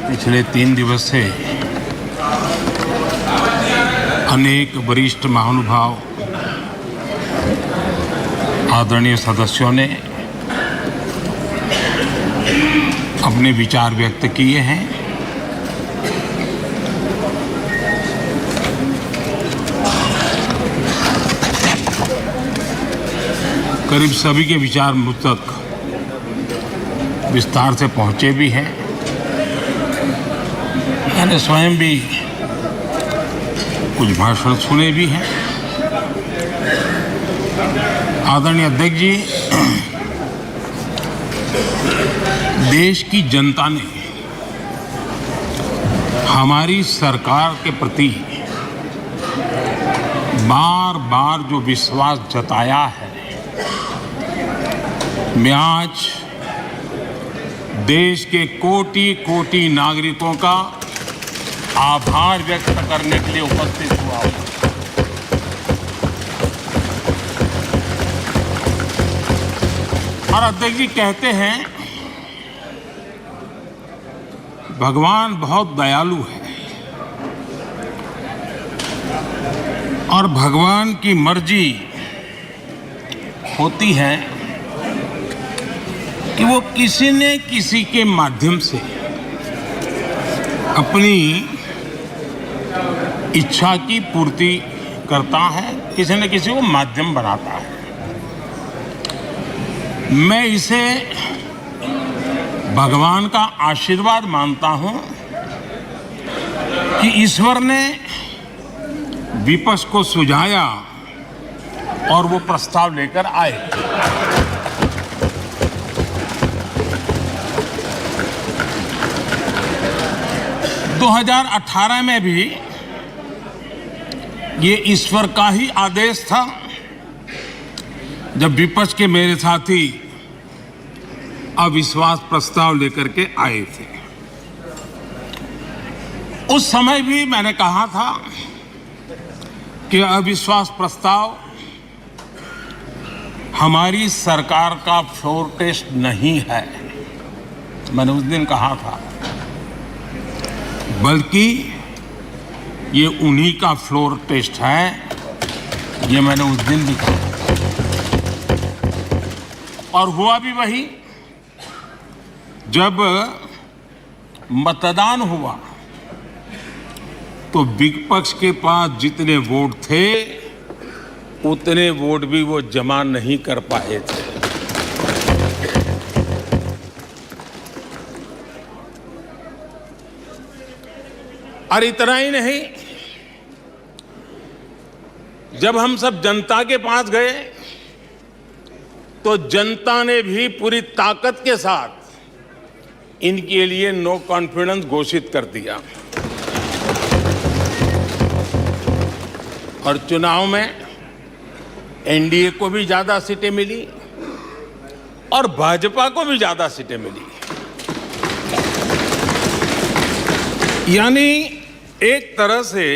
पिछले 3 दिवस से अनेक वरिष्ठ महानुभाव आदरणीय सदस्यों ने अपने विचार व्यक्त किए हैं। करीब सभी के विचार मुझ तक विस्तार से पहुंचे भी हैं। मैंने स्वयं भी कुछ भाषण सुने भी हैं। आदरणीय अध्यक्ष जी, देश की जनता ने हमारी सरकार के प्रति बार बार जो विश्वास जताया है, मैं आज देश के कोटि कोटि नागरिकों का आभार व्यक्त करने के लिए उपस्थित हुआ हूं। और अध्यक्ष जी कहते हैं भगवान बहुत दयालु है और भगवान की मर्जी होती है कि वो किसी न किसी के माध्यम से अपनी इच्छा की पूर्ति करता है, किसी न किसी को माध्यम बनाता है। मैं इसे भगवान का आशीर्वाद मानता हूं कि ईश्वर ने विपक्ष को सुझाया और वो प्रस्ताव लेकर आए। दो 2018 में भी ये ईश्वर का ही आदेश था, जब विपक्ष के मेरे साथी अविश्वास प्रस्ताव लेकर के आए थे। उस समय भी मैंने कहा था कि अविश्वास प्रस्ताव हमारी सरकार का फ्लोर टेस्ट नहीं है। मैंने उस दिन कहा था, बल्कि ये उन्हीं का फ्लोर टेस्ट है। ये मैंने उस दिन भी कहा और हुआ भी वही। जब मतदान हुआ तो विपक्ष के पास जितने वोट थे उतने वोट भी वो जमा नहीं कर पाए थे। और इतना ही नहीं, जब हम सब जनता के पास गए तो जनता ने भी पूरी ताकत के साथ इनके लिए नो कॉन्फिडेंस घोषित कर दिया। और चुनाव में एनडीए को भी ज्यादा सीटें मिली और भाजपा को भी ज्यादा सीटें मिली। यानी एक तरह से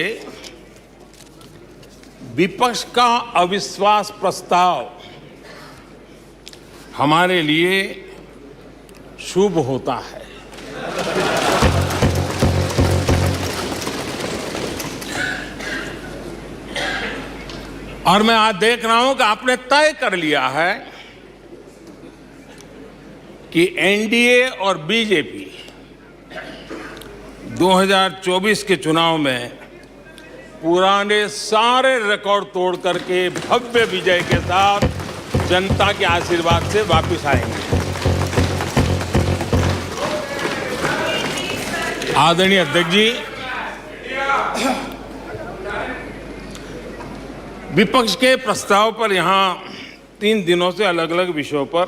विपक्ष का अविश्वास प्रस्ताव हमारे लिए शुभ होता है। और मैं आज देख रहा हूं कि आपने तय कर लिया है कि एनडीए और बीजेपी 2024 के चुनाव में पुराने सारे रिकॉर्ड तोड़ करके भव्य विजय के साथ जनता के आशीर्वाद से वापस आएंगे। आदरणीय अध्यक्ष जी, विपक्ष के प्रस्ताव पर यहां 3 दिनों से अलग अलग विषयों पर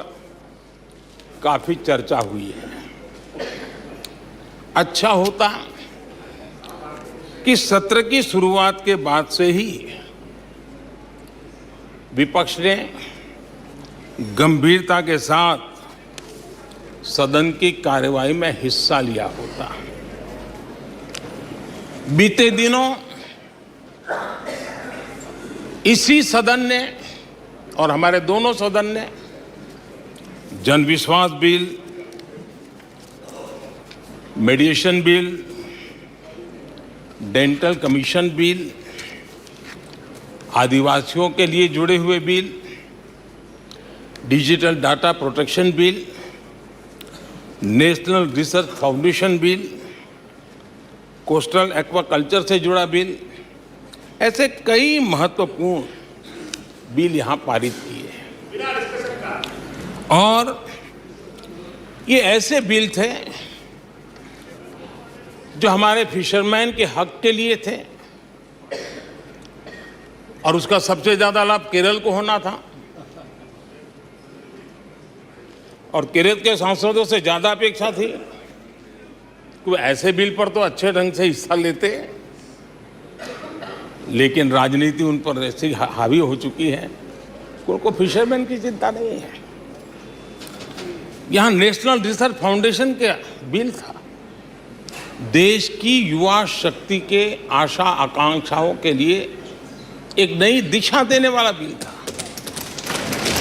काफी चर्चा हुई है। अच्छा होता कि सत्र की शुरुआत के बाद से ही विपक्ष ने गंभीरता के साथ सदन की कार्यवाही में हिस्सा लिया होता। बीते दिनों इसी सदन ने और हमारे दोनों सदन ने Janvishwas bill mediation bill, dental commission bill, आदिवासियों के लिए जुड़े हुए bill, digital data protection bill, national research foundation bill, coastal aquaculture से जुड़ा बिल, ऐसे कई महत्वपूर्ण बिल यहां पारित किए। और ये ऐसे बिल थे जो हमारे फिशरमैन के हक के लिए थे, और उसका सबसे ज्यादा लाभ केरल को होना था, और केरल के सांसदों से ज्यादा अपेक्षा थी कि ऐसे बिल पर तो अच्छे ढंग से हिस्सा लेते, लेकिन राजनीति उन पर ऐसी हावी हो चुकी है कि उनको फिशरमैन की चिंता नहीं है। यहां नेशनल रिसर्च फाउंडेशन का बिल था, देश की युवा शक्ति के आशा आकांक्षाओं के लिए एक नई दिशा देने वाला बिल था।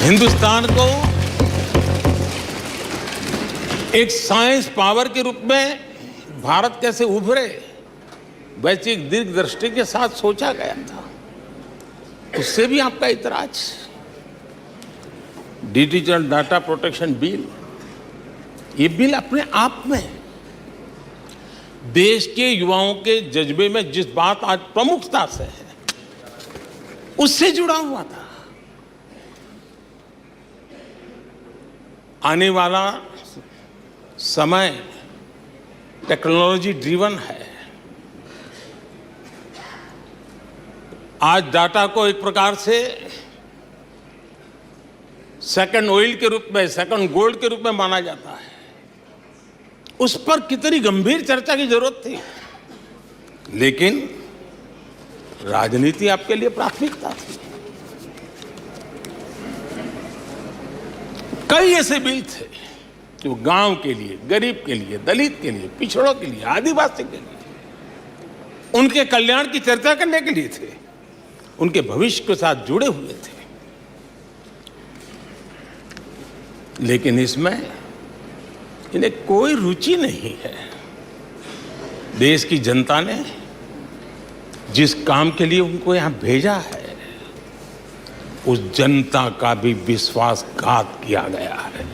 हिंदुस्तान को एक साइंस पावर के रूप में भारत कैसे उभरे, वैसे एक दीर्घदृष्टि के साथ सोचा गया था। उससे भी आपका इतराज। डिजिटल डाटा प्रोटेक्शन बिल, ये बिल अपने आप में देश के युवाओं के जज्बे में जिस बात आज प्रमुखता से है, उससे जुड़ा हुआ था। आने वाला समय टेक्नोलॉजी ड्रिवन है। आज डाटा को एक प्रकार से सेकंड ऑयल के रूप में, सेकंड गोल्ड के रूप में माना जाता है। उस पर कितनी गंभीर चर्चा की जरूरत थी, लेकिन राजनीति आपके लिए प्राथमिकता थी। कई ऐसे बिल थे जो गांव के लिए, गरीब के लिए, दलित के लिए, पिछड़ों के लिए, आदिवासी के लिए, उनके कल्याण की चर्चा करने के लिए थे, उनके भविष्य के साथ जुड़े हुए थे। लेकिन इसमें इन्हें कोई रुचि नहीं है। देश की जनता ने जिस काम के लिए उनको यहां भेजा है, उस जनता का भी विश्वासघात किया गया है।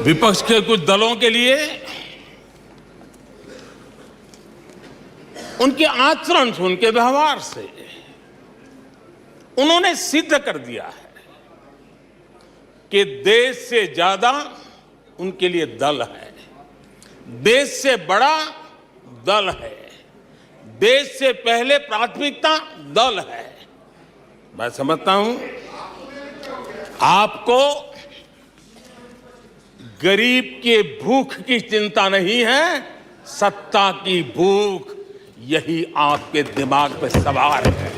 विपक्ष के कुछ दलों के लिए उनके आचरण से, उनके व्यवहार से उन्होंने सिद्ध कर दिया है कि देश से ज्यादा उनके लिए दल है, देश से बड़ा दल है, देश से पहले प्राथमिकता दल है। मैं समझता हूं आपको गरीब के भूख की चिंता नहीं है, सत्ता की भूख, यही आपके दिमाग पे सवार है।